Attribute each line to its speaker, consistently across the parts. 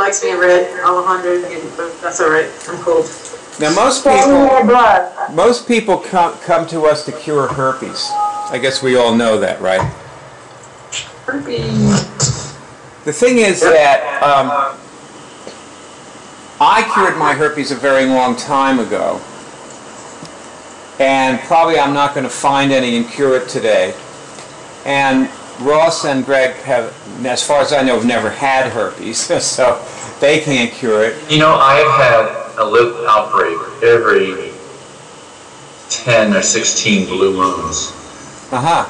Speaker 1: likes me red, Alejandro, but that's all right. I'm cool.
Speaker 2: Now most people come to us to cure herpes. I guess we all know that, right?
Speaker 1: Herpes.
Speaker 2: The thing is that I cured my herpes a very long time ago, and probably I'm not going to find any and cure it today. And Ross and Greg have, as far as I know, have never had herpes, so they can't cure it.
Speaker 3: You know, I've had a little outbreak every 10 or 16 blue moons.
Speaker 2: Uh-huh.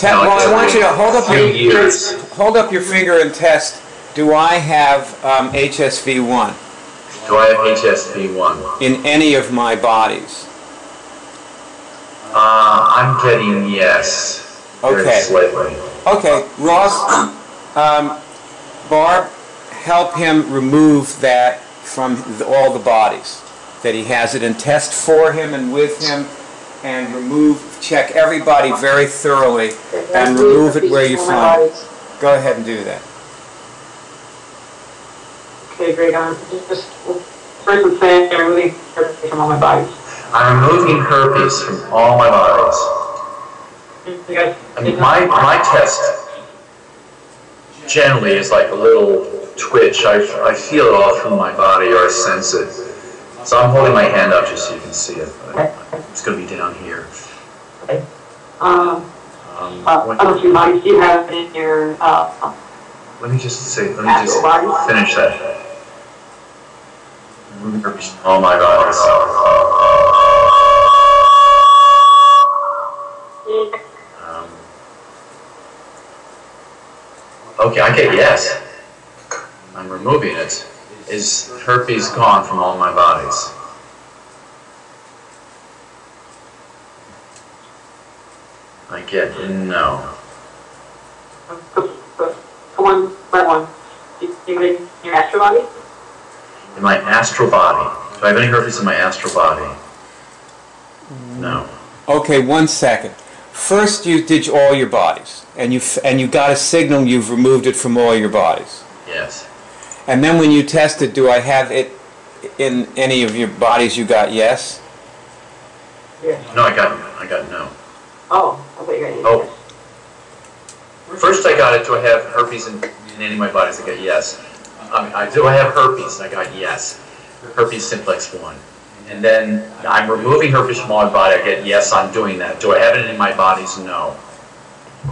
Speaker 3: No,
Speaker 2: well, I want you to hold up your finger and test. Do I have HSV1?
Speaker 3: Do I have HSV1?
Speaker 2: In any of my bodies?
Speaker 3: I'm getting yes.
Speaker 2: Okay.
Speaker 3: Very slightly.
Speaker 2: Okay, Ross, Barb, help him remove that from all the bodies that he has it, and test for him and with him, and check everybody very thoroughly, and remove it where you find it. Go ahead and do that.
Speaker 1: Okay, great. I'm just first saying I'm removing herpes from all my bodies.
Speaker 3: I'm removing herpes from all my bodies. I mean, my test generally is like a little twitch. I feel it all through my body, or I sense it. So I'm holding my hand up just so you can see it. It's going to be down here.
Speaker 1: Okay. I don't know if you have it in your.
Speaker 3: Let me just finish that. Oh my God. Okay, I get yes. I'm removing it. Is herpes gone from all my bodies? I get no.
Speaker 1: One by one. In your astral body?
Speaker 3: In my astral body. Do I have any herpes in my astral body? No.
Speaker 2: Okay, 1 second. First, you did all your bodies, and you got a signal you've removed it from all your bodies.
Speaker 3: Yes.
Speaker 2: And then when you tested, do I have it in any of your bodies? You got yes.
Speaker 1: Yeah.
Speaker 3: No, I got no.
Speaker 1: Oh, I thought you got yes.
Speaker 3: Oh. First, I got it. Do I have herpes in any of my bodies? I got yes. Do I have herpes? I got yes. Herpes simplex 1. And then I'm removing herpes from my body. I get yes, I'm doing that. Do I have it in my bodies? No.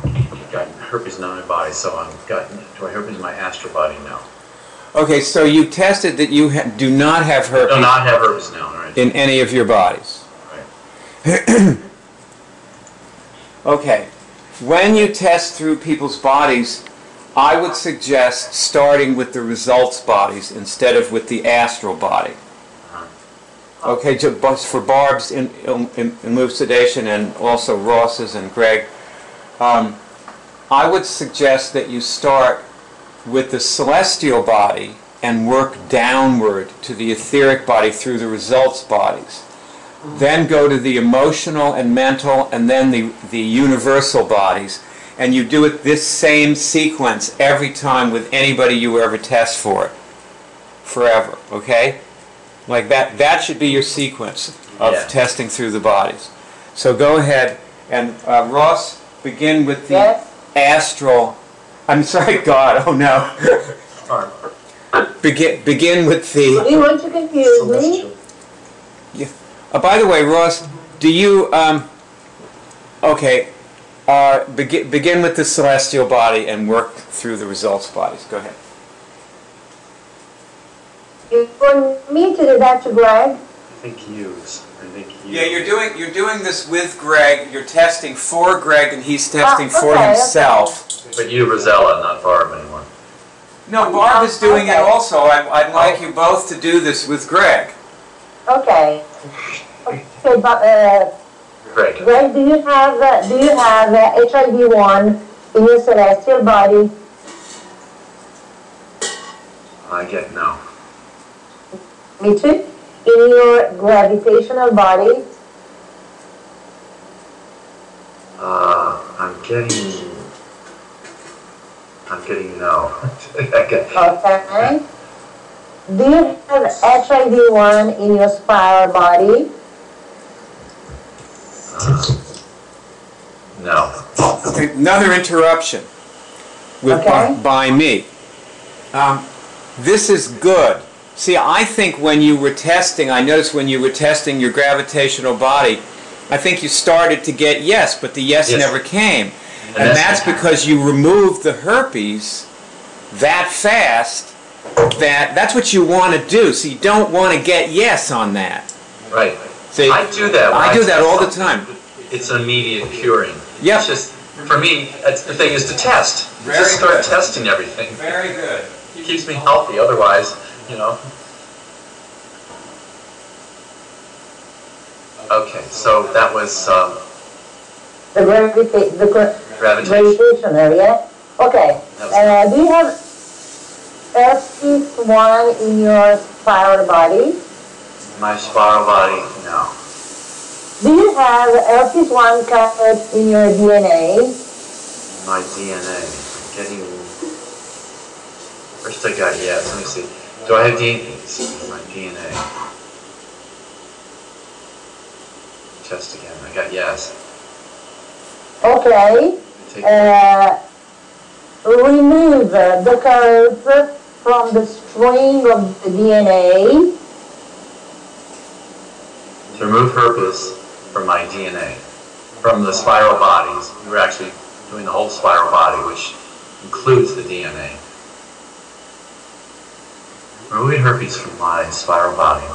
Speaker 3: I've got herpes not in my body, so do I have herpes in my astral body? No.
Speaker 2: Okay, so you tested that you do not have herpes.
Speaker 3: Do not have herpes now, right?
Speaker 2: In any of your bodies.
Speaker 3: Right.
Speaker 2: Okay, when you test through people's bodies, I would suggest starting with the results bodies instead of with the astral body. Okay, for Barb's elucidation and also Ross's and Greg, I would suggest that you start with the celestial body and work downward to the etheric body through the results bodies. Then go to the emotional and mental, and then the universal bodies. And you do it this same sequence every time with anybody you ever test for it. Forever, okay? Like that. That should be your sequence of testing through the bodies. So go ahead and Ross, begin with the astral. I'm sorry, God. Oh no. Begin with the.
Speaker 4: Do you want to confuse me?
Speaker 2: Yeah. By the way, Ross, do you? Okay. Begin with the celestial body and work through the results bodies. Go ahead.
Speaker 4: You want me to do that to Greg?
Speaker 3: I think you.
Speaker 2: Yeah, you're doing this with Greg. You're testing for Greg, and he's testing for himself.
Speaker 3: Okay. But you, Rosella, not Barb anymore.
Speaker 2: No, Barb is doing it also. I'd like you both to do this with Greg.
Speaker 4: Okay. Okay, but
Speaker 3: Greg,
Speaker 4: do you have HIV-1 in your celestial body?
Speaker 3: I get no.
Speaker 4: Me too. In your gravitational body?
Speaker 3: I'm I'm getting no. Okay.
Speaker 4: Okay. Do you have HIV-1 in your spiral body?
Speaker 3: No.
Speaker 2: Okay, another interruption with
Speaker 4: Okay.
Speaker 2: by me. This is good. See, I think when you were testing, I noticed when you were testing your gravitational body, I think you started to get yes, but the yes never came. And that's because you removed the herpes that fast. That's what you want to do. So you don't want to get yes on that.
Speaker 3: Right.
Speaker 2: See,
Speaker 3: I do that.
Speaker 2: I do that all the time.
Speaker 3: It's an immediate curing.
Speaker 2: Yep.
Speaker 3: It's just, for me, the thing is to test. Just start testing everything.
Speaker 2: Very good.
Speaker 3: It keeps me healthy. Otherwise, you know. Okay, so that was
Speaker 4: The
Speaker 3: gravitation.
Speaker 4: gravitational, yeah? Okay. Do you have herpes-1 in your spiral body?
Speaker 3: My spiral body, no.
Speaker 4: Do you have herpes-1 covered in your DNA?
Speaker 3: My DNA. Getting. First I got yes. Let me see. Do I have DNA? My DNA. Test again. I got yes.
Speaker 4: Okay. Remove the curves from the string of the DNA.
Speaker 3: To remove herpes from my DNA, from the spiral bodies. We were actually doing the whole spiral body, which includes the DNA. Removing herpes from my spiral body.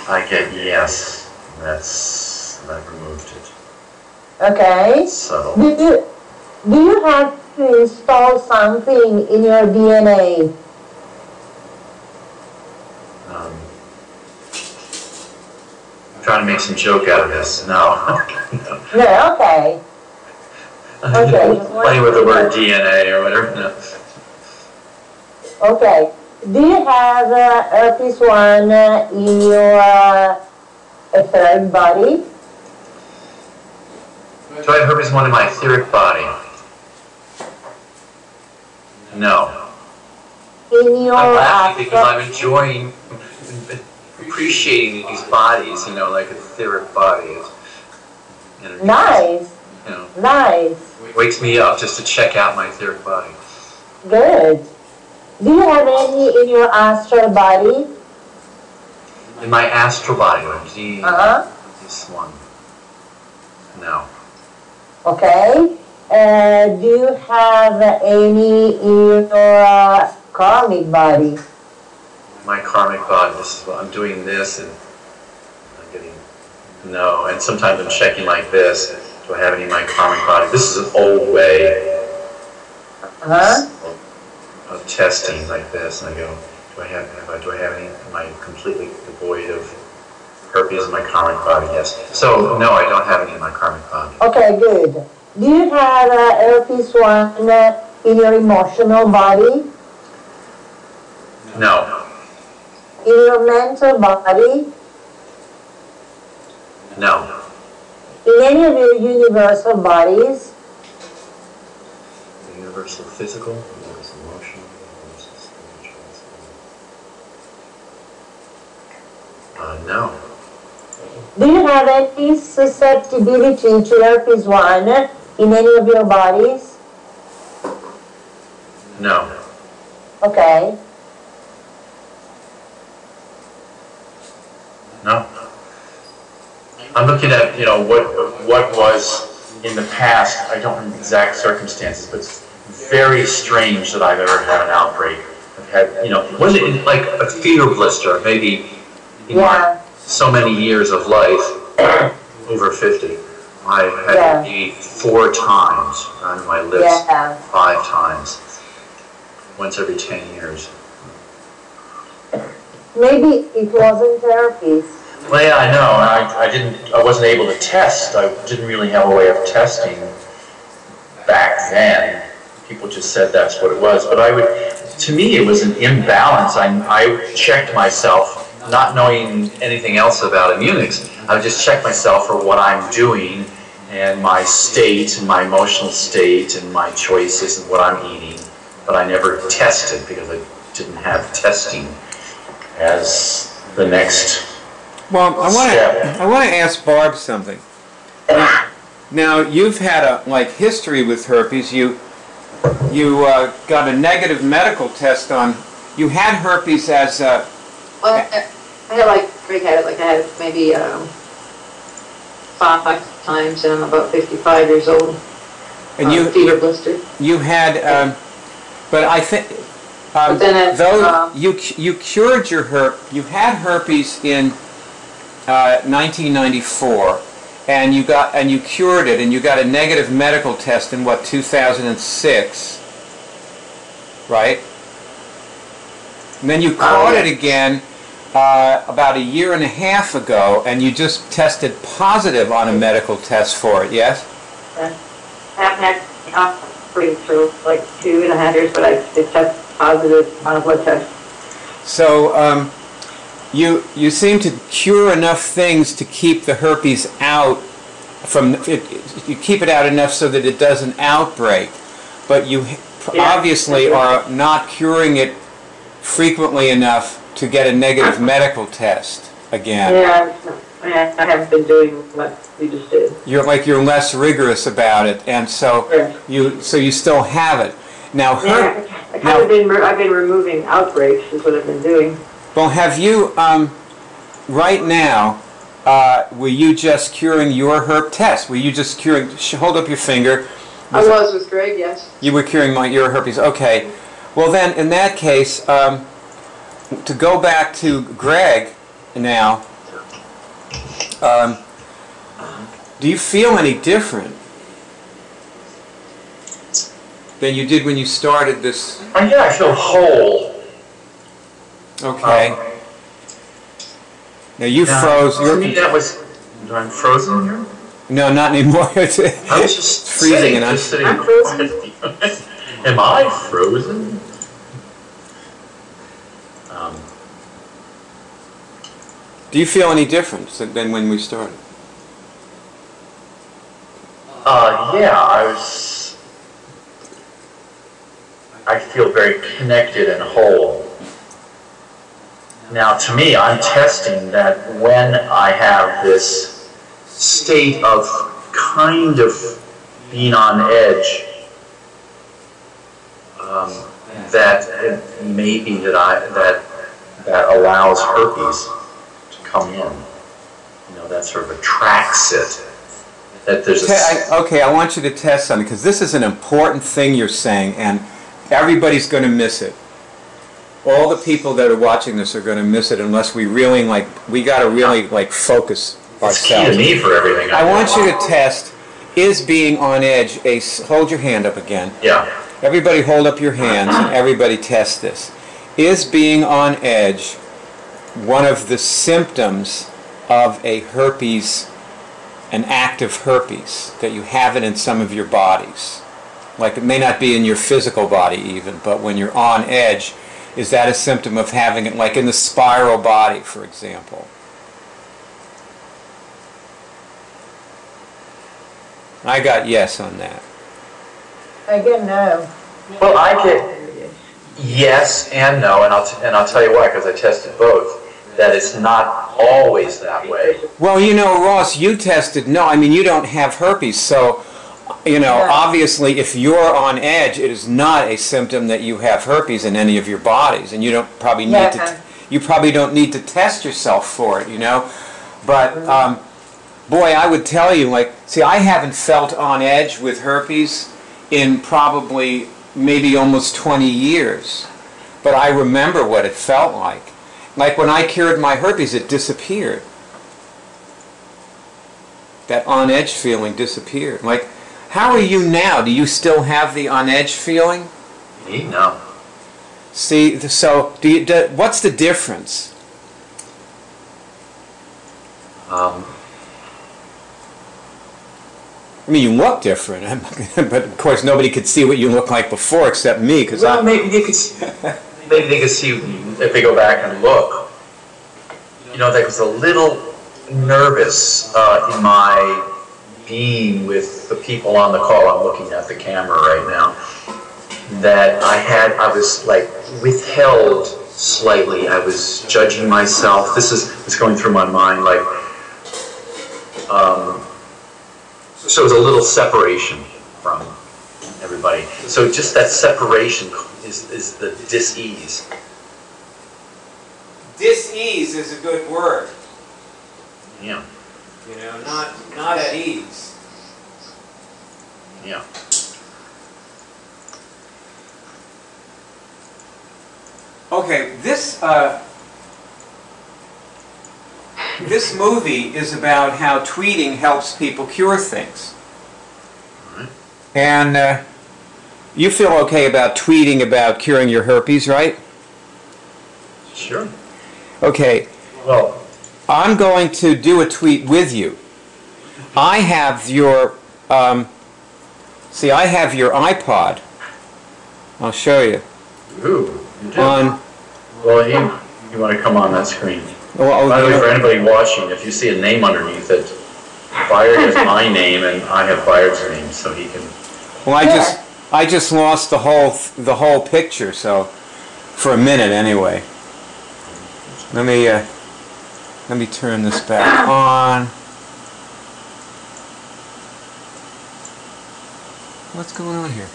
Speaker 3: I get yes. I've removed it.
Speaker 4: Okay.
Speaker 3: Subtle.
Speaker 4: Do you have to install something in your DNA?
Speaker 3: I'm trying to make some joke out of this. No.
Speaker 4: No, okay. Okay.
Speaker 3: Playing with the word DNA or whatever. No.
Speaker 4: Okay. Do you have herpes-1 in your etheric body?
Speaker 3: Do I have herpes-1 in my etheric body? No.
Speaker 4: In your
Speaker 3: I'm laughing because I'm enjoying, appreciating these bodies, you know, like etheric bodies.
Speaker 4: Nice.
Speaker 3: You know,
Speaker 4: Nice.
Speaker 3: wakes me up just to check out my etheric body.
Speaker 4: Good. Do you have any in your astral body?
Speaker 3: In my astral body, this one. No.
Speaker 4: Okay. Do you have any in your karmic body?
Speaker 3: My karmic body, this is what I'm doing this and I'm getting no. And sometimes I'm checking like this. Do I have any in my karmic body? This is an old way of testing like this. And I go, do I have any? Am I completely devoid of herpes in my karmic body? Yes. So no, I don't have any in my karmic body.
Speaker 4: Okay, good. Do you have herpes-1 in your emotional body?
Speaker 3: No.
Speaker 4: In your mental body?
Speaker 3: No.
Speaker 4: In any of your universal bodies?
Speaker 3: Universal physical, universal emotional, universal spiritual. No.
Speaker 4: Do you have any susceptibility to herpes-1 in any of your bodies?
Speaker 3: No.
Speaker 4: Okay.
Speaker 3: No. I'm looking at, you know, what was in the past. I don't remember the exact circumstances, but it's very strange that I've ever had an outbreak. I've had, you know, was it like a fever blister, maybe in my so many years of life, over 50. I had maybe 4 times on my lips, 5 times, once every 10 years.
Speaker 4: Maybe it wasn't herpes.
Speaker 3: Well, yeah, I know. I wasn't able to test. I didn't really have a way of testing back then. People just said that's what it was. But to me, it was an imbalance. I checked myself, not knowing anything else about immunics. I would just check myself for what I'm doing, and my state and my emotional state and my choices and what I'm eating, but I never tested because I didn't have testing as the next
Speaker 2: Well,
Speaker 3: step.
Speaker 2: I want to ask Barb something. Now you've had a history with herpes. You got a negative medical test on. You had herpes as a.
Speaker 1: Well, I had Greg had it, I had it maybe 5 times, and I'm about 55 years old.
Speaker 2: And you
Speaker 1: fever blister.
Speaker 2: You had, but I think.
Speaker 1: But then
Speaker 2: though you cured your you had herpes in 1994, and you cured it, and you got a negative medical test in 2006, right? And then you caught it again about 1.5 years ago, and you just tested positive on a medical test for it. Yes.
Speaker 1: I haven't had operated for 2.5 years, but I did test positive on a blood test.
Speaker 2: So you seem to cure enough things to keep the herpes out from it. You keep it out enough so that it doesn't outbreak, but you obviously are not curing it frequently enough to get a negative medical test again.
Speaker 1: Yeah, I haven't been doing what you just did.
Speaker 2: You're less rigorous about it, and so you still have it now.
Speaker 1: I've been removing outbreaks is what I've been doing.
Speaker 2: Well, have you right now? Were you just curing your herp test? Were you just curing? Hold up your finger.
Speaker 1: I was with Greg, yes.
Speaker 2: You were curing your herpes. Okay. Well, then, in that case, to go back to Greg now, do you feel any different than you did when you started this?
Speaker 3: Yeah, I feel whole.
Speaker 2: Okay. Now you froze.
Speaker 3: To me, that was. I'm frozen here.
Speaker 2: No, not anymore.
Speaker 3: I was just
Speaker 2: freezing, and I'm
Speaker 3: sitting.
Speaker 1: I'm frozen.
Speaker 3: Am I frozen?
Speaker 2: Do you feel any different than when we started?
Speaker 3: Yeah, I feel very connected and whole. Now, to me, I'm testing that when I have this state of kind of being on edge, that it may be that allows herpes to come in. That sort of attracts it. That there's
Speaker 2: okay, I want you to test something, because this is an important thing you're saying, and everybody's going to miss it. All the people that are watching this are going to miss it unless we really we got to really focus ourselves.
Speaker 3: It's key to me for everything.
Speaker 2: I want you to test, is being on edge hold your hand up again.
Speaker 3: Yeah.
Speaker 2: Everybody hold up your hands and everybody test this. Is being on edge one of the symptoms of a herpes, an active herpes, that you have it in some of your bodies? It may not be in your physical body even, but when you're on edge, is that a symptom of having it, in the spiral body, for example? I got yes on that.
Speaker 4: I get no.
Speaker 3: Well, I get yes and no, and I'll tell you why, because I tested both. That it's not always that way.
Speaker 2: Well, Ross, you tested no. I mean, you don't have herpes, so obviously, if you're on edge, it is not a symptom that you have herpes in any of your bodies, and you don't probably need to. You probably don't need to test yourself for it, But boy, I would tell you, see, I haven't felt on edge with herpes in probably maybe almost 20 years, but I remember what it felt like. When I cured my herpes, it disappeared. That on edge feeling disappeared. How are you now? Do you still have the on edge feeling?
Speaker 3: Me? No.
Speaker 2: See, so what's the difference?
Speaker 3: I
Speaker 2: mean, you look different, but of course nobody could see what you looked like before except me, because
Speaker 3: maybe they could see if they go back and look. There was a little nervous in my being with the people on the call. I'm looking at the camera right now. That I was like withheld slightly. I was judging myself. This is going through my mind, like, so it was a little separation from everybody. So just that separation is the dis-ease.
Speaker 2: Dis-ease is a good word.
Speaker 3: Yeah.
Speaker 2: You know, not at ease.
Speaker 3: Yeah.
Speaker 2: Okay, this movie is about how tweeting helps people cure things.
Speaker 3: Right.
Speaker 2: And you feel okay about tweeting about curing your herpes, right?
Speaker 3: Sure.
Speaker 2: Okay.
Speaker 3: Well,
Speaker 2: I'm going to do a tweet with you. I have your, see, I have your iPod. I'll show you.
Speaker 3: ooh, you do.
Speaker 2: Well,
Speaker 3: you want to come on that screen.
Speaker 2: Well,
Speaker 3: By the way, for anybody watching, if you see a name underneath it, Bayard is my name, and I have Bayard's name, so he can.
Speaker 2: well, I just lost the whole picture, so for a minute anyway. Let me turn this back on. What's going on here?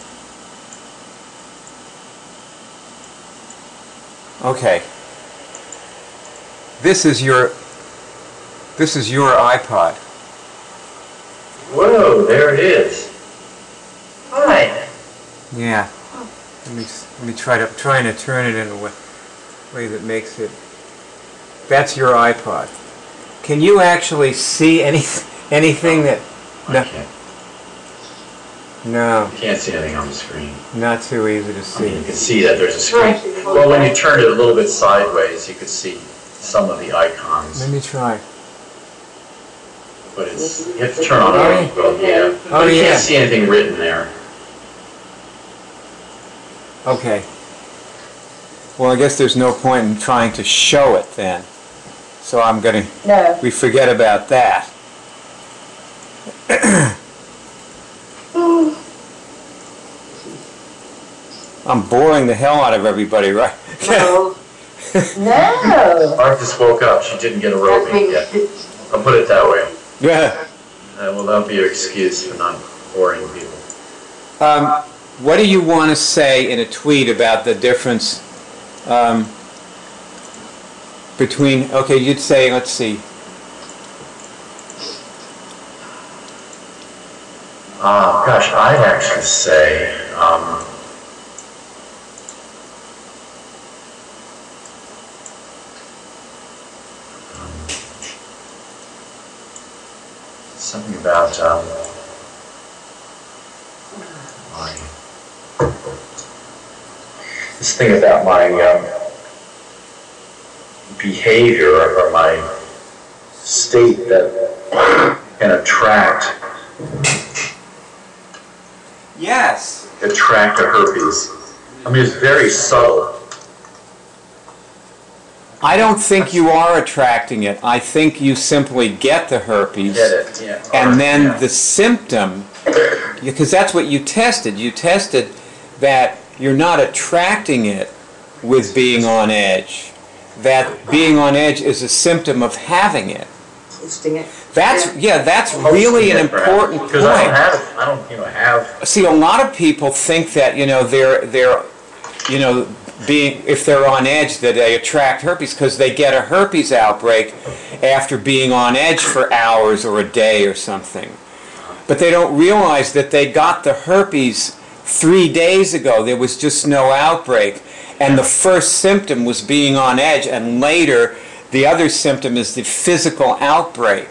Speaker 2: Okay. This is your iPod.
Speaker 3: Whoa, there it is. Hi.
Speaker 2: Yeah. Let me try to turn it in a way that makes it. That's your iPod. Can you actually see anything that? No.
Speaker 3: I can't.
Speaker 2: No.
Speaker 3: You can't see anything on the screen.
Speaker 2: Not too easy to
Speaker 3: I
Speaker 2: see.
Speaker 3: mean, you can see that there's a screen. Well, when you turn it a little bit sideways, you can see some of the icons.
Speaker 2: Let me try.
Speaker 3: But it's, you have to turn on audio, yeah.
Speaker 2: Oh,
Speaker 3: But you
Speaker 2: yeah.
Speaker 3: can't see anything written there.
Speaker 2: Okay. Well, I guess there's no point in trying to show it then. So I'm going to...
Speaker 4: No.
Speaker 2: We forget about that. I'm boring the hell out of everybody, right?
Speaker 1: No.
Speaker 4: No.
Speaker 3: Mark just woke up. She didn't get a aerobic yet. I'll put it that way.
Speaker 2: Yeah.
Speaker 3: Well, that'll be your excuse for not boring people.
Speaker 2: What do you want to say in a tweet about the difference between... Okay, you'd say, let's see.
Speaker 3: Gosh, I'd actually say... something about this thing about my behavior or my state that can attract a herpes. I mean, it's very subtle.
Speaker 2: I don't think you are attracting it. I think you simply get the herpes.
Speaker 3: Get it, yeah.
Speaker 2: And then
Speaker 3: Yeah.
Speaker 2: the symptom, because that's what you tested. You tested that you're not attracting it with being on edge. That being on edge is a symptom of having it.
Speaker 1: Posting it.
Speaker 2: That's really an important
Speaker 3: Because I
Speaker 2: point.
Speaker 3: don't have.
Speaker 2: See, a lot of people think that they're being, if they're on edge, that they attract herpes because they get a herpes outbreak after being on edge for hours or a day or something. But they don't realize that they got the herpes 3 days ago. There was just no outbreak. And the first symptom was being on edge, and later the other symptom is the physical outbreak.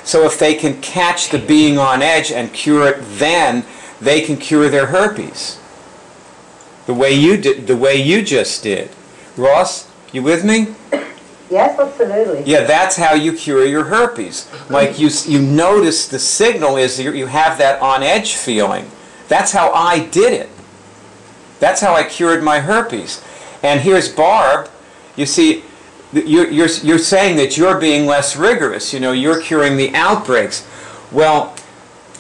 Speaker 2: So if they can catch the being on edge and cure it then, they can cure their herpes. The way you just did. Ross, you with me?
Speaker 4: Yes, absolutely.
Speaker 2: Yeah, that's how you cure your herpes. Like you notice the signal is you have that on edge feeling. That's how I did it. That's how I cured my herpes. And here's Barb. You see, you're saying that you're being less rigorous. You're curing the outbreaks. Well,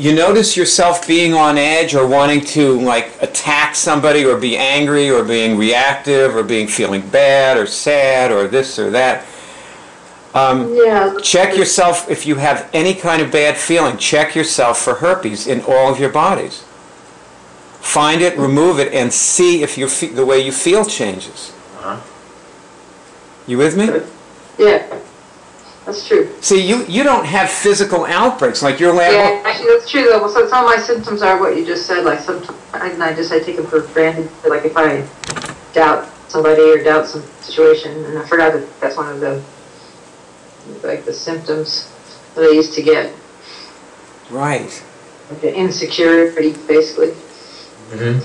Speaker 2: you notice yourself being on edge or wanting to like attack somebody or be angry or being reactive or feeling bad or sad or this or that.
Speaker 1: Yeah.
Speaker 2: Check yourself if you have any kind of bad feeling. Check yourself for herpes in all of your bodies. Find it, remove it, and see if the way you feel changes. You with me?
Speaker 1: Yeah. That's true.
Speaker 2: See, you don't have physical outbreaks like your lab.
Speaker 1: Yeah, actually, that's true though. So some of my symptoms are what you just said. Like sometimes I take them for granted. Like if I doubt somebody or doubt some situation, and I forgot that that's one of the symptoms that I used to get.
Speaker 2: Right.
Speaker 1: Like the insecurity, basically.
Speaker 3: Mm-hmm.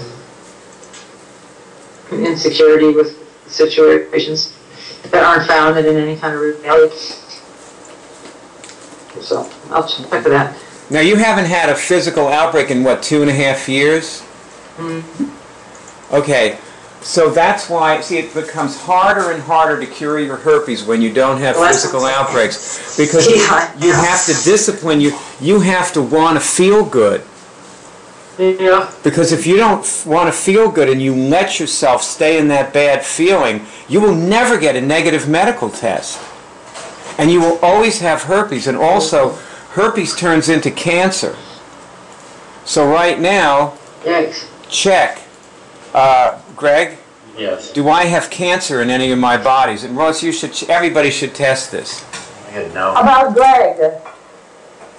Speaker 1: Insecurity with situations that aren't founded in any kind of reality. So I'll check for that.
Speaker 2: Now you haven't had a physical outbreak in what, 2.5 years?
Speaker 1: Mm-hmm.
Speaker 2: Okay, so that's why, see, it becomes harder and harder to cure your herpes when you don't have physical outbreaks, because you have to discipline, you have to want to feel good.
Speaker 1: Yeah.
Speaker 2: Because if you don't want to feel good and you let yourself stay in that bad feeling, you will never get a negative medical test. And you will always have herpes. And also, herpes turns into cancer. So right now,
Speaker 1: Yikes.
Speaker 2: check. Greg?
Speaker 3: Yes.
Speaker 2: Do I have cancer in any of my bodies? And Ross, everybody should test this.
Speaker 3: No.
Speaker 4: About Greg.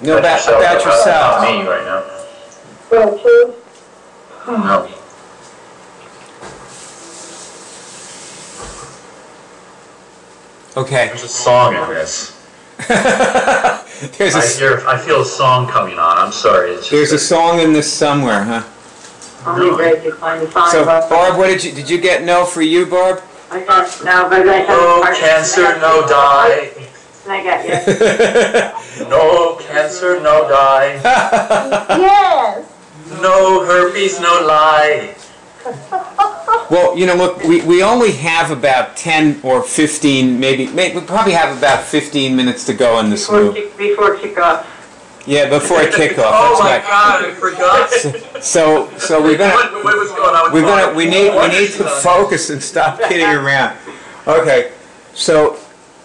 Speaker 2: No, about yourself.
Speaker 3: Not me right now.
Speaker 4: Well, true.
Speaker 3: No.
Speaker 2: Okay.
Speaker 3: There's a song in this.
Speaker 2: There's
Speaker 3: I feel a song coming on. I'm sorry. It's just
Speaker 2: a song in this somewhere, huh?
Speaker 1: Only Greg could find
Speaker 2: So, Barb, what did you get no for you, Barb?
Speaker 1: I got no, but I have
Speaker 3: no cancer, no die.
Speaker 1: And I got yes.
Speaker 3: No cancer, no die.
Speaker 4: Yes.
Speaker 3: No herpes, no lie.
Speaker 2: Well, you know, look, we only have about 10 or 15, maybe we probably have about 15 minutes to go in this move.
Speaker 1: Before kickoff.
Speaker 2: Yeah, before kickoff.
Speaker 3: Oh my
Speaker 2: That's right.
Speaker 3: God, I forgot.
Speaker 2: So we're gonna
Speaker 3: What was going on?
Speaker 2: we need to focus and stop kidding around. Okay, so.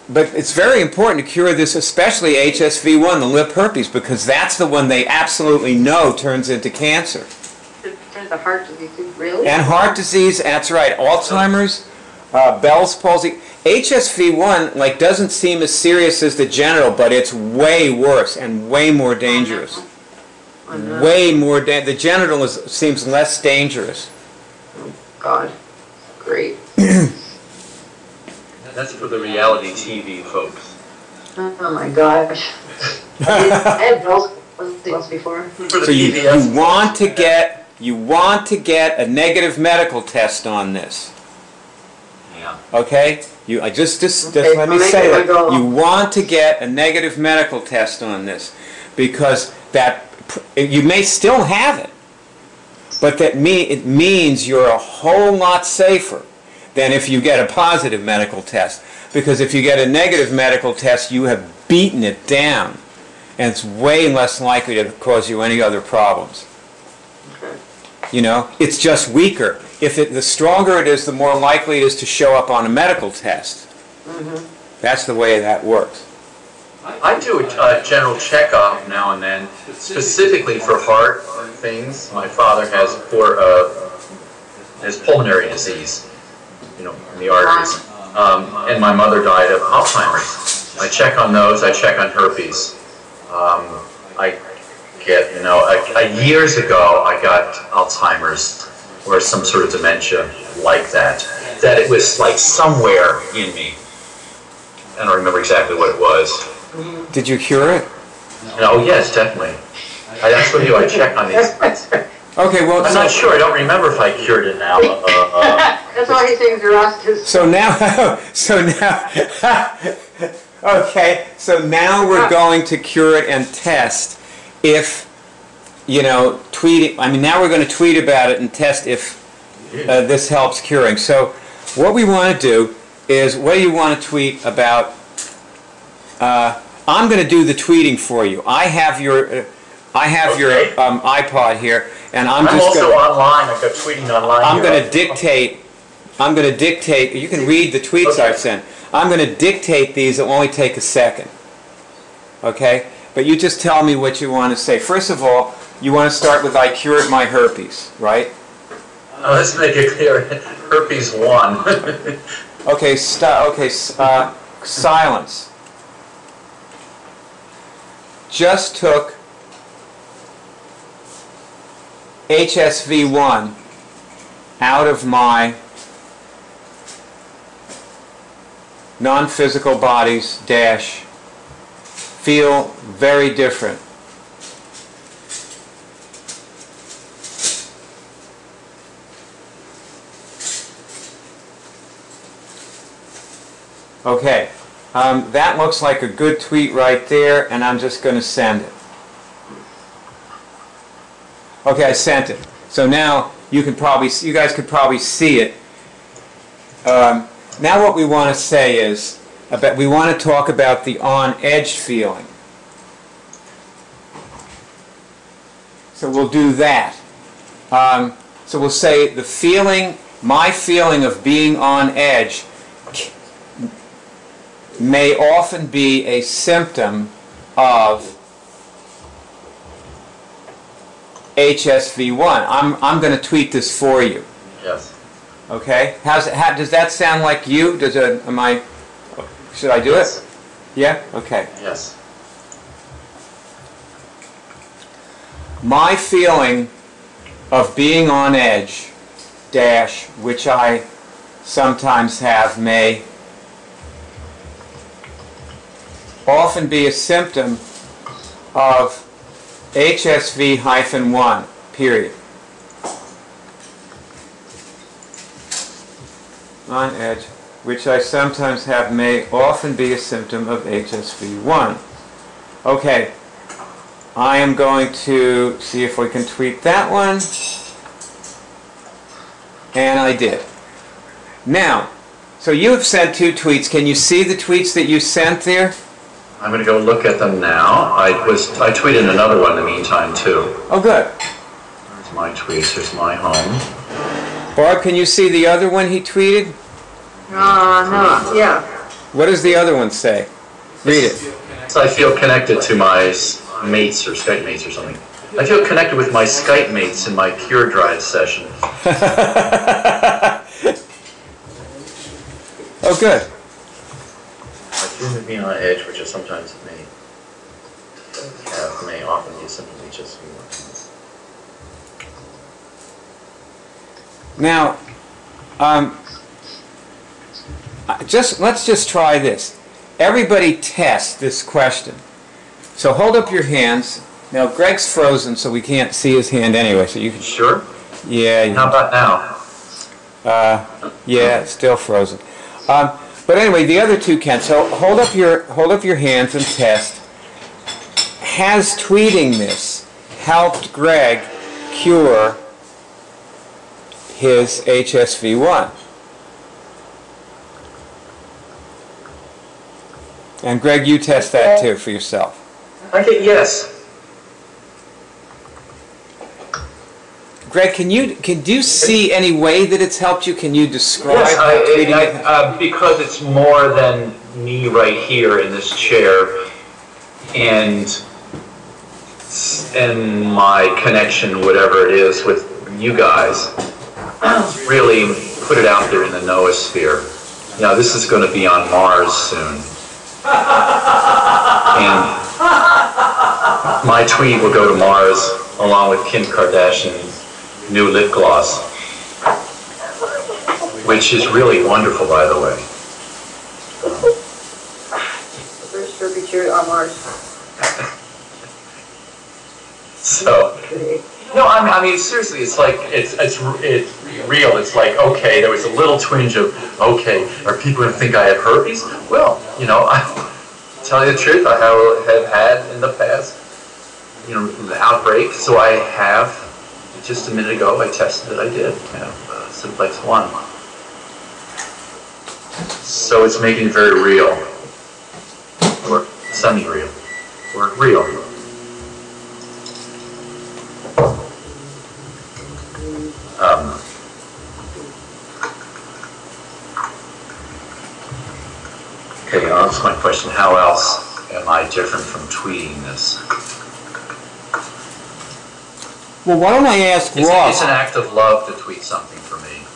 Speaker 2: But it's very important to cure this, especially HSV1, the lip herpes, because that's the one they absolutely know turns into cancer.
Speaker 1: It turns to heart disease, really?
Speaker 2: And heart disease, that's right. Alzheimer's, Bell's palsy. HSV1 doesn't seem as serious as the genital, but it's way worse and way more dangerous. Way more the genital seems less dangerous.
Speaker 1: Oh, God. Great.
Speaker 3: That's for the reality TV folks.
Speaker 1: Oh my gosh. I had Bell's once before.
Speaker 2: So you want to get a negative medical test on this.
Speaker 3: Yeah.
Speaker 2: Okay? Just let me say that. You want to get a negative medical test on this because you may still have it, but it means you're a whole lot safer than if you get a positive medical test. Because if you get a negative medical test, you have beaten it down. And it's way less likely to cause you any other problems.
Speaker 1: Okay.
Speaker 2: You know, it's just weaker. The stronger it is, the more likely it is to show up on a medical test.
Speaker 1: Mm-hmm.
Speaker 2: That's the way that works.
Speaker 3: I do a general checkup now and then, specifically for heart things. My father has pulmonary disease. In the arteries. And my mother died of Alzheimer's. I check on those, I check on herpes. I get, years ago I got Alzheimer's or some sort of dementia like that it was somewhere in me. I don't remember exactly what it was.
Speaker 2: Did you cure it?
Speaker 3: Oh yes, definitely. That's what I do, I check on these things.
Speaker 2: Okay, well,
Speaker 3: I'm not sure. I don't remember if I cured it now.
Speaker 1: That's all he's saying is
Speaker 2: So now, okay, so now we're going to cure it and test if, tweet it. I mean, now we're going to tweet about it and test if this helps curing. So what we want to do is, what do you want to tweet about? I'm going to do the tweeting for you. I have your... I have your iPod here, and I'm
Speaker 3: I'm
Speaker 2: just
Speaker 3: also
Speaker 2: gonna,
Speaker 3: online. I've got tweeting online.
Speaker 2: I'm
Speaker 3: here.
Speaker 2: going to dictate. I'm going to dictate. You can read the tweets
Speaker 3: Okay.
Speaker 2: I've sent. I'm going to dictate these. It'll only take a second. Okay? But you just tell me what you want to say. First of all, you want to start with "I cured my herpes," right?
Speaker 3: Let's make it clear. Herpes 1.
Speaker 2: Okay. Silence. Just took HSV1 out of my non-physical bodies dash feel very different. Okay, that looks like a good tweet right there, and I'm just going to send it. Okay, I sent it. So now you guys could probably see it. Now what we want to say is, we want to talk about the on-edge feeling. So we'll do that. So we'll say my feeling of being on edge may often be a symptom of HSV1. I'm going to tweet this for you.
Speaker 3: Yes.
Speaker 2: Okay. Does that sound like you? Should I do
Speaker 3: Yes.
Speaker 2: it? Yeah. Okay.
Speaker 3: Yes.
Speaker 2: My feeling of being on edge, dash, which I sometimes have, may often be a symptom of HSV-1, period. On edge, which I sometimes have, may often be a symptom of HSV-1. Okay, I am going to see if we can tweet that one. And I did. Now, so you have sent 2 tweets. Can you see the tweets that you sent there?
Speaker 3: I'm going to go look at them now. I tweeted another one in the meantime, too.
Speaker 2: Oh, good.
Speaker 3: There's my tweets. Here's my home.
Speaker 2: Barb, can you see the other one he tweeted?
Speaker 1: No, yeah.
Speaker 2: What does the other one say? Read it.
Speaker 3: So I feel connected to my mates or Skype mates or something. I feel connected with my Skype mates in my Cure Drive session.
Speaker 2: Oh, good.
Speaker 3: I feel to be on edge, which is sometimes may often be a symptom of HSV1.
Speaker 2: Now, let's just try this. Everybody test this question. So hold up your hands. Now, Greg's frozen, so we can't see his hand anyway. So you can.
Speaker 3: Sure?
Speaker 2: Yeah.
Speaker 3: How about now?
Speaker 2: Yeah, it's still frozen. But anyway, the other 2 can. So hold up your hands and test. Has tweeting this helped Greg cure his HSV1? And Greg, you test that too for yourself.
Speaker 3: I think yes.
Speaker 2: Greg, do you see any way that it's helped you? Can you describe
Speaker 3: Yes,
Speaker 2: how tweeting it?
Speaker 3: because it's more than me right here in this chair, and my connection, whatever it is, with you guys, really put it out there in the noosphere. Now, this is going to be on Mars soon. And my tweet will go to Mars along with Kim Kardashian's new lip gloss, which is really wonderful, by the way.
Speaker 1: First herpes cured on Mars.
Speaker 3: So, no, I mean seriously, it's like it's real. It's like, okay, there was a little twinge of, okay, are people going to think I have herpes? Well, I tell you the truth, I have had in the past, the outbreak. So I have. Just a minute ago, I tested that I did. Simplex 1. So it's making it very real, or semi-real, or real. Okay, I'll ask my question. How else am I different from tweeting this?
Speaker 2: Well, why don't I ask
Speaker 3: It's
Speaker 2: Ross?
Speaker 3: an act of love to tweet something for me.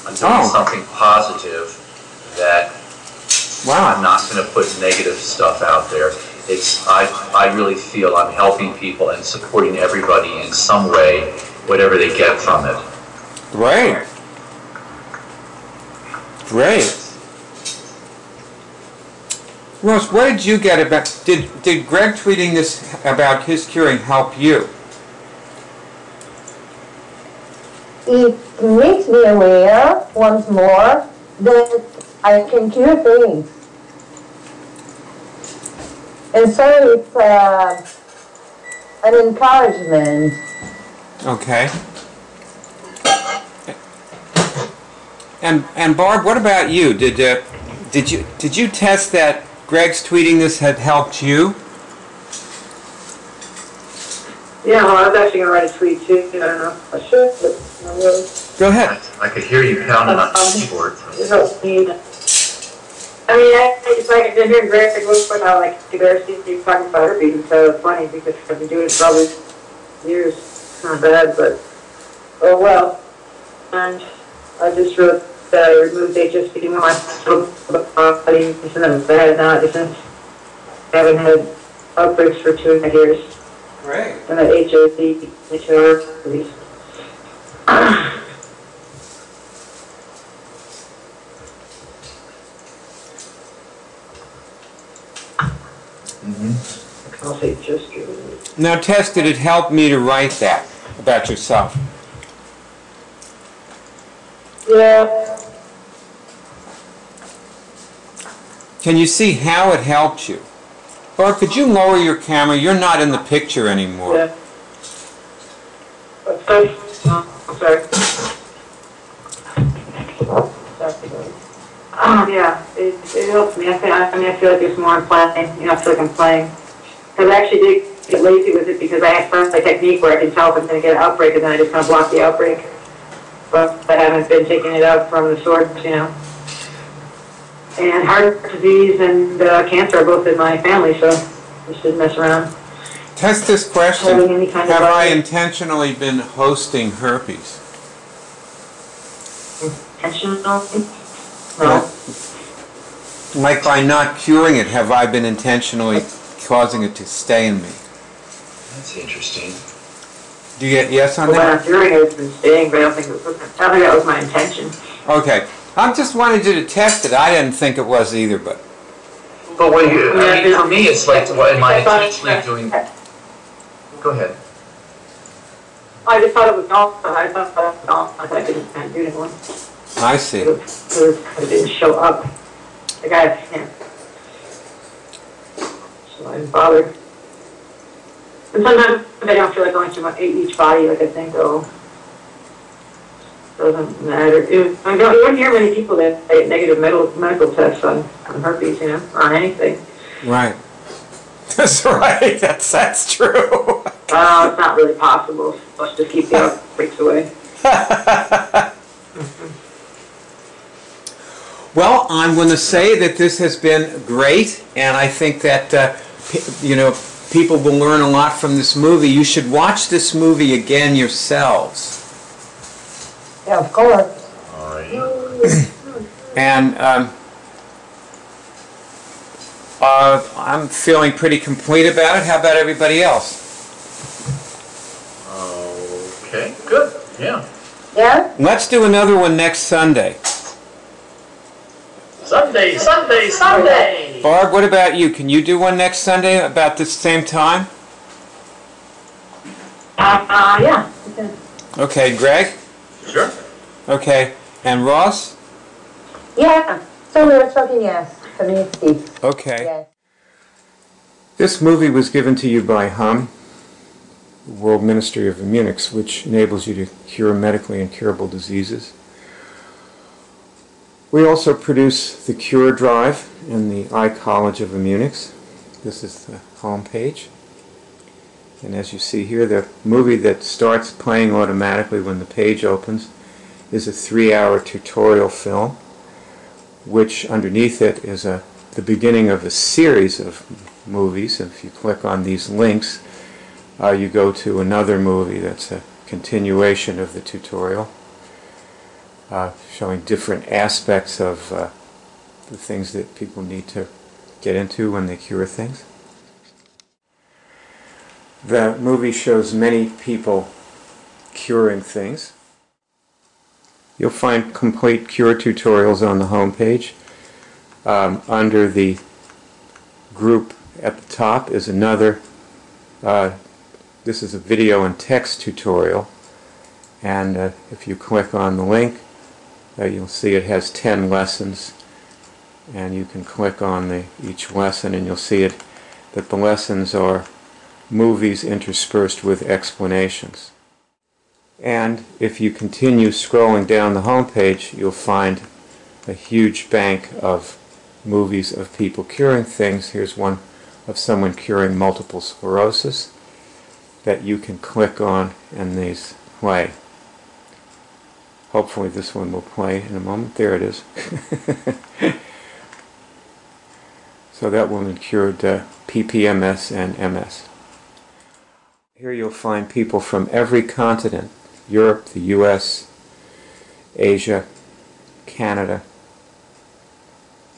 Speaker 3: I'm doing something positive that I'm not going to put negative stuff out there. I really feel I'm helping people and supporting everybody in some way, whatever they get from it.
Speaker 2: Great. Great. Ross, what did you get about, did Greg tweeting this about his curing help you?
Speaker 4: It makes me aware once more that I can cure things. And so it's an encouragement.
Speaker 2: Okay. And Barb, what about you? Did you test that Greg's tweeting this had helped you?
Speaker 1: Yeah, well, I was actually going to write a tweet too. I don't know if I should, but not really.
Speaker 2: Go ahead.
Speaker 3: I could hear you pounding on the keyboard.
Speaker 1: I mean, it's like I've been hearing Greg talk about like embarrassing people talking about herpes, and so it's funny because I've been doing it for probably years. It's not bad, but oh well. And I just wrote that I removed HSP from my body, and then I had not since I haven't had outbreaks for 2.5 years.
Speaker 2: Great.
Speaker 1: And that HOC, herpes. I'll say just
Speaker 2: Now, Tess, did it help me to write that about yourself?
Speaker 1: Yeah.
Speaker 2: Can you see how it helped you? Or could you lower your camera? You're not in the picture anymore.
Speaker 1: Yeah. Sorry. Sorry. Yeah, it helps me. I feel like it's more I'm playing. I feel like I'm playing. Because I actually did get lazy with it because I had found a technique where I can tell if I'm going to get an outbreak, and then I just kind of block the outbreak. But I haven't been taking it out from the source, And heart disease and cancer are both in my family, so I just didn't mess around.
Speaker 2: Test this question. Have I
Speaker 1: virus.
Speaker 2: intentionally been hosting herpes?
Speaker 1: Intentionally? No.
Speaker 2: Like by not curing it, have I been intentionally causing it to stay in me?
Speaker 3: That's interesting.
Speaker 2: Do you get yes on
Speaker 1: Well,
Speaker 2: that?
Speaker 1: I'm curing it, it's been staying, but I don't think that was my intention.
Speaker 2: Okay. I just wanted you to test it. I didn't think it was either, but...
Speaker 3: But for me, it's like, what am I intentionally doing? Go ahead.
Speaker 1: I just thought it was gone. I thought it was gone. I didn't do it anymore.
Speaker 2: I see.
Speaker 1: It didn't show up. The guy, So I didn't bother. And sometimes I don't feel like going through each body, like I think, doesn't matter. You don't hear many people that get negative medical tests on herpes, or on anything.
Speaker 2: Right. That's right. That's true.
Speaker 1: It's not really possible. Let's just keep the outbreaks away.
Speaker 2: Well, I'm going to say that this has been great, and I think that, people will learn a lot from this movie. You should watch this movie again yourselves.
Speaker 4: Yeah, of course.
Speaker 3: All right.
Speaker 2: And I'm feeling pretty complete about it. How about everybody else?
Speaker 3: Okay, good. Yeah.
Speaker 4: Yeah?
Speaker 2: Let's do another one next Sunday.
Speaker 3: Sunday.
Speaker 2: Barb, what about you? Can you do one next Sunday about the same time?
Speaker 1: Yeah.
Speaker 2: Okay, Greg?
Speaker 3: Sure.
Speaker 2: Okay, and Ross?
Speaker 4: Yeah. So we were talking, yes, community.
Speaker 2: Okay.
Speaker 4: Yes.
Speaker 2: This movie was given to you by HUM, the World Ministry of Immunics, which enables you to cure medically incurable diseases. We also produce the Cure Drive in the iCollege of Immunics. This is the home page. And as you see here, the movie that starts playing automatically when the page opens is a 3-hour tutorial film, which underneath it is the beginning of a series of movies. If you click on these links, you go to another movie that's a continuation of the tutorial, showing different aspects of the things that people need to get into when they cure things. The movie shows many people curing things. You'll find complete cure tutorials on the home page. Under the group at the top is another, this is a video and text tutorial, and if you click on the link, you'll see it has 10 lessons, and you can click on each lesson and you'll see that the lessons are movies interspersed with explanations. And if you continue scrolling down the home page, you'll find a huge bank of movies of people curing things. Here's one of someone curing multiple sclerosis that you can click on and these play. Hopefully this one will play in a moment. There it is. So that woman cured PPMS and MS. Here you'll find people from every continent: Europe, the US, Asia, Canada.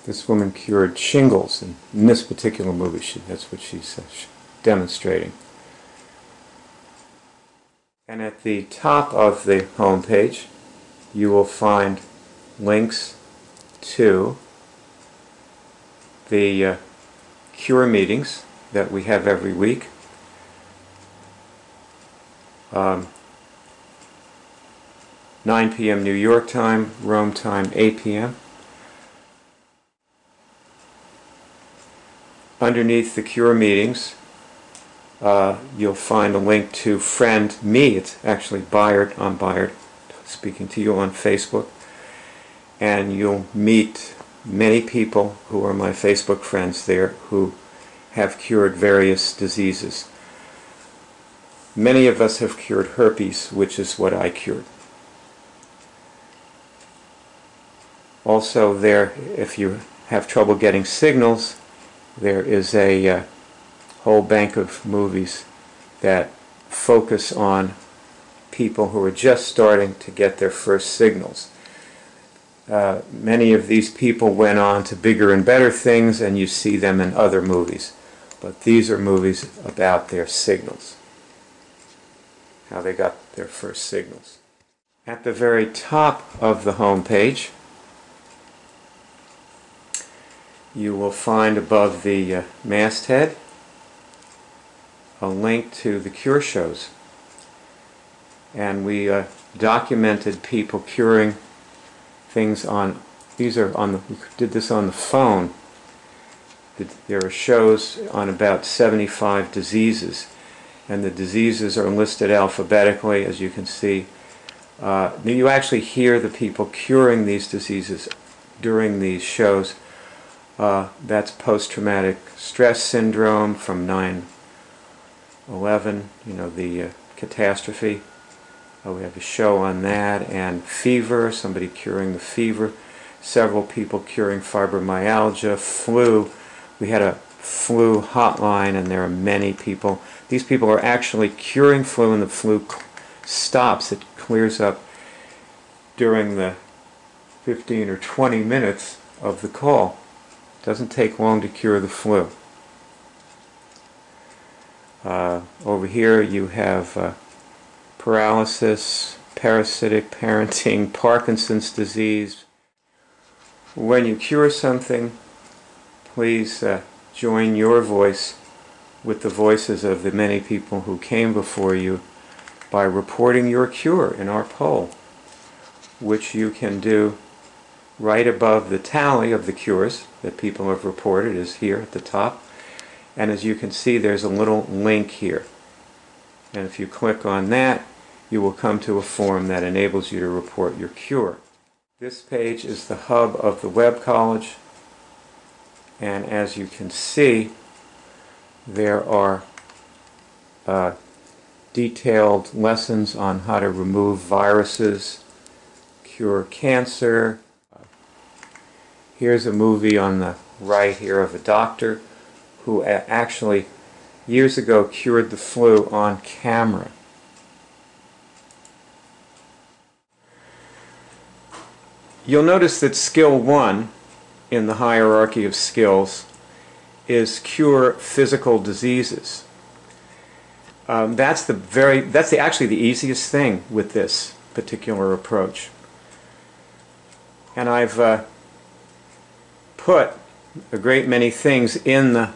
Speaker 2: This woman cured shingles, and in this particular movie that's what she's demonstrating. And at the top of the home page you will find links to the cure meetings that we have every week. 9 p.m. New York time, Rome time 8 p.m. Underneath the cure meetings you'll find a link to friend me. It's actually Byard. I'm Byard speaking to you on Facebook, and you'll meet many people who are my Facebook friends there who have cured various diseases. Many of us have cured herpes, which is what I cured. Also there, if you have trouble getting signals, there is a whole bank of movies that focus on people who are just starting to get their first signals. Many of these people went on to bigger and better things, and you see them in other movies. But these are movies about their signals, how they got their first signals. At the very top of the home page, you will find above the masthead a link to the cure shows. And we documented people curing things on, we did this on the phone. There are shows on about 75 diseases, and the diseases are listed alphabetically, as you can see. You actually hear the people curing these diseases during these shows. That's post-traumatic stress syndrome from 9/11, the catastrophe. We have a show on that, and fever, somebody curing the fever, several people curing fibromyalgia, flu. We had a flu hotline, and there are many people. These people are actually curing flu, and the flu stops. It clears up during the 15 or 20 minutes of the call. It doesn't take long to cure the flu. Over here you have paralysis, parasitic parenting, Parkinson's disease. When you cure something, please join your voice with the voices of the many people who came before you by reporting your cure in our poll, which you can do right above the tally of the cures that people have reported is here at the top. And as you can see, there's a little link here. And if you click on that, you will come to a form that enables you to report your cure. This page is the hub of the Web College, and as you can see, there are detailed lessons on how to remove viruses, cure cancer. Here's a movie on the right here of a doctor who actually years ago cured the flu on camera. You'll notice that skill 1 in the hierarchy of skills is cure physical diseases. That's actually the easiest thing with this particular approach. And I've put a great many things in the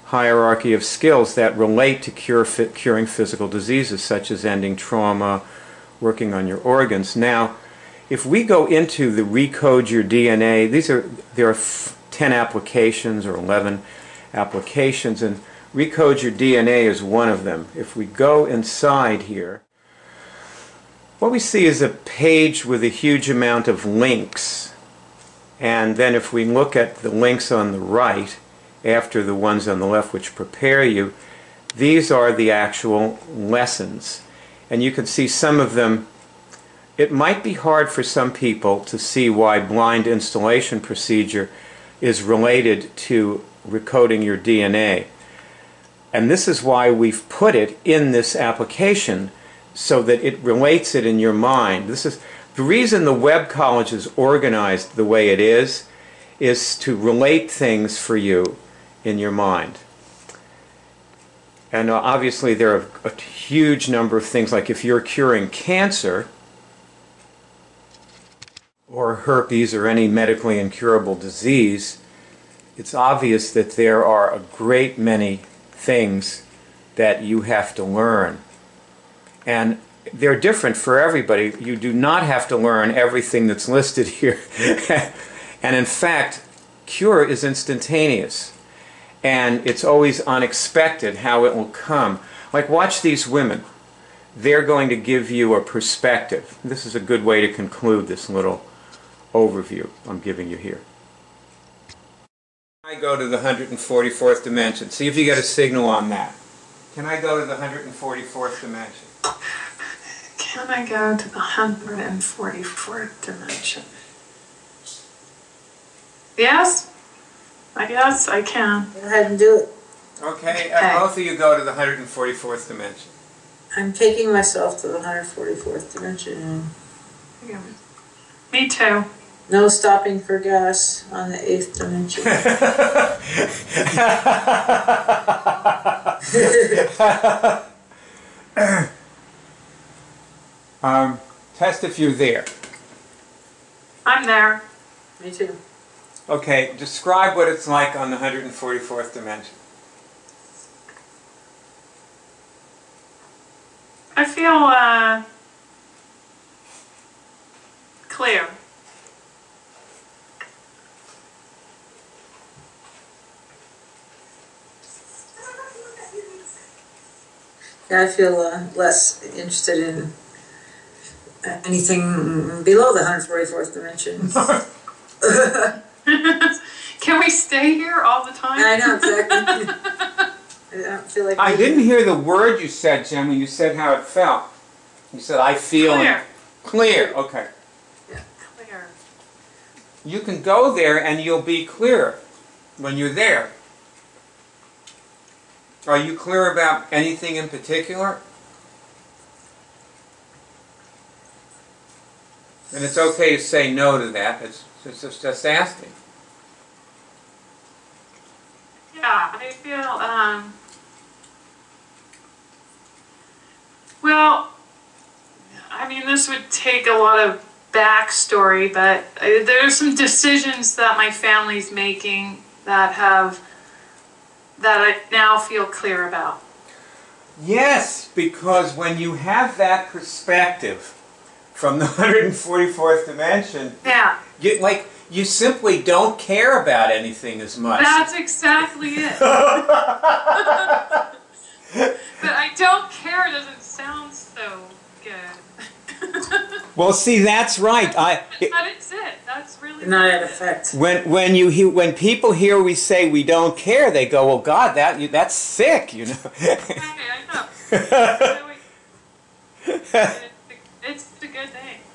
Speaker 2: hierarchy of skills that relate to curing physical diseases, such as ending trauma, working on your organs. Now, if we go into the recode your DNA, there are 10 applications or 11 applications, and recode your DNA is one of them. If we go inside here, what we see is a page with a huge amount of links. And then if we look at the links on the right, after the ones on the left which prepare you, these are the actual lessons. And you can see some of them. It might be hard for some people to see why blind installation procedure is related to recoding your DNA. And this is why we've put it in this application, so that it relates it in your mind. This is the reason the Webb College is organized the way it is to relate things for you in your mind. And obviously there are a huge number of things, like if you're curing cancer or herpes or any medically incurable disease, it's obvious that there are a great many things that you have to learn. And they're different for everybody. You do not have to learn everything that's listed here. And in fact, cure is instantaneous. And it's always unexpected how it will come. Like, watch these women. They're going to give you a perspective. This is a good way to conclude this little overview I'm giving you here. I go to the 144th dimension. See if you get a signal on that. Can I go to the 144th dimension?
Speaker 5: Can I go to the 144th dimension? Yes? I guess I can.
Speaker 4: Go ahead and do it.
Speaker 2: Okay, both of you go to the 144th dimension.
Speaker 6: I'm taking myself to the 144th dimension.
Speaker 5: Me too.
Speaker 6: No stopping for gas on the 8th dimension.
Speaker 2: Test if you're there.
Speaker 5: I'm there.
Speaker 6: Me too.
Speaker 2: Okay, describe what it's like on the 144th dimension.
Speaker 5: I feel clear.
Speaker 6: Yeah, I feel less interested in anything below the 144th dimension.
Speaker 5: Can we stay here all the time?
Speaker 6: I know, exactly. I don't feel like...
Speaker 2: I didn't hear the word you said, Jen, when you said how it felt. You said, I feel...
Speaker 5: Clear.
Speaker 2: Clear, okay.
Speaker 6: Yeah.
Speaker 5: Clear.
Speaker 2: You can go there and you'll be clear when you're there. Are you clear about anything in particular? And it's okay to say no to that. It's just asking.
Speaker 5: Yeah, I feel, well, I mean, this would take a lot of backstory, but there are some decisions that my family's making that I now feel clear about.
Speaker 2: Yes, because when you have that perspective from the 144th dimension,
Speaker 5: Yeah.
Speaker 2: you simply don't care about anything as much.
Speaker 5: That's exactly it. But I don't care doesn't sound so good.
Speaker 2: Well, see, that's right.
Speaker 5: But it's it. That's really
Speaker 6: Not at effect.
Speaker 2: When people hear we say we don't care, they go, "Well, God, that's sick," you know.
Speaker 5: Okay, I know. So it's a good thing.